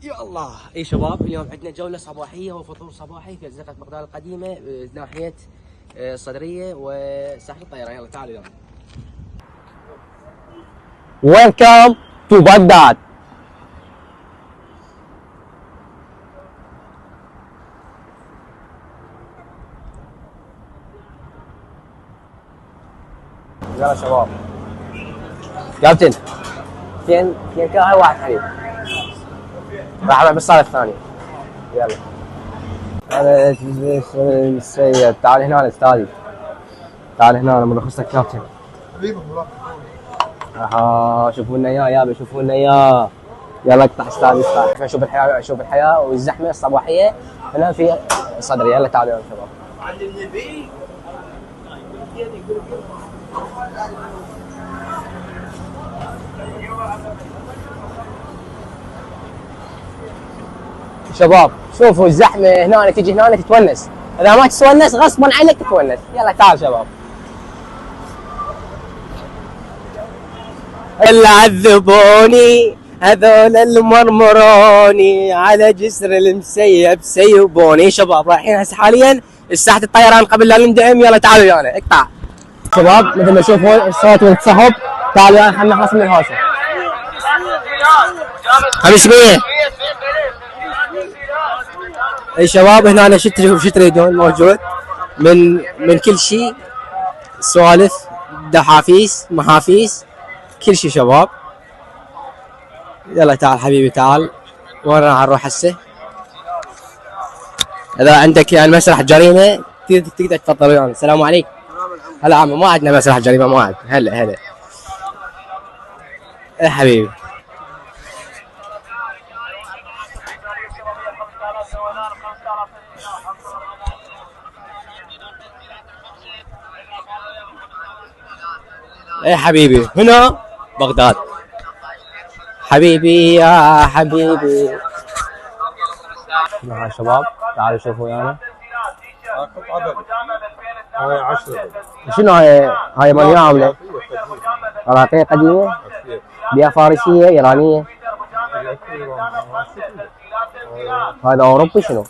يا الله. اي شباب، اليوم عندنا جولة صباحية وفطور صباحي في أزقة بغداد القديمة ناحية الصدرية وساحل الطيران. يلا تعالوا يلا. Welcome to Baghdad. يلا شباب. كابتن فين كاهي واحد حبيب. راح أعمل بالصالة الثانية. يلا. هذا السيد، تعال هنا استاذي. تعال هنا لما نخص لك كابتن. حبيبي شوفوا لنا اياه يابا، شوفوا لنا اياه. يلا اقطع استاذي اقطع. شوف الحياة والزحمة الصباحية هنا في صدري. يلا تعالوا يا شباب. شباب شوفوا الزحمة هنا، تجي هنا تتونس، إذا ما تتونس غصبا عنك تتونس. يلا تعال شباب. اللي عذبوني هذول المرمروني على جسر المسيب سيبوني. شباب رايحين هسه حاليا ساحة الطيران قبل لا نندعم. يلا تعالوا ويانا اقطع. شباب مثل ما تشوفون الصوت والتصهب. تعالوا ويانا خلينا نخلص من الهوسة. 500. اي شباب هنا أنا شو تريدون موجود من كل شيء، سوالف دحافيس محافيس كل شيء شباب. يلا تعال حبيبي تعال، وين راح نروح هسه؟ اذا عندك يعني مسرح جريمه تقدر تفضل ويانا. السلام عليكم. هلا عمو ما عندنا مسرح جريمه، ما عندنا. هلا يا حبيبي. ايه حبيبي هنا بغداد. حبيبي يا حبيبي. هاي شباب تعالوا شوفوا ويانا. هاي 10. شنو هاي مالية عاملة؟ عراقية قديمة؟ بيها فارسية إيرانية؟ هذا أوروبي شنو؟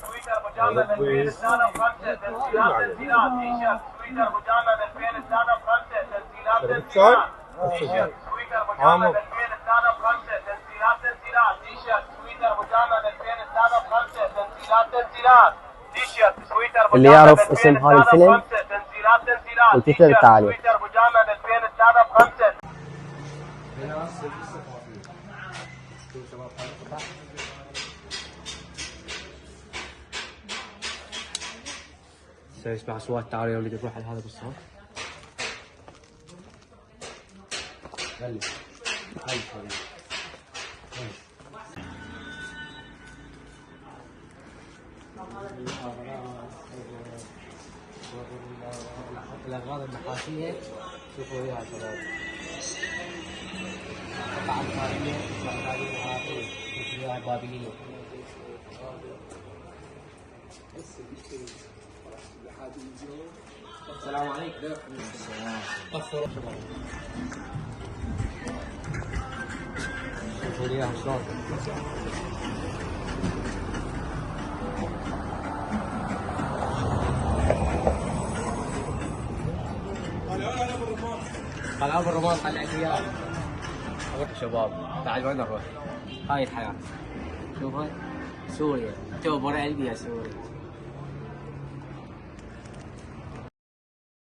اللي يعرف اسم هذا الفيلم يكتب التعليق. اسمع اصوات. تعالوا يوم اللي تروح على هذا بالصوت. الأغراض النحاسية شوفوا وياها شباب. القطع الخارجية العراقية شوفوا وياها البابلية. السلام عليكم. شوفوا وياها شلون. قلعة بالرمان طلعت وياه. شباب تعال وين نروح؟ هاي الحياة. شوفها سوريا، تو برا قلبي يا سوريا.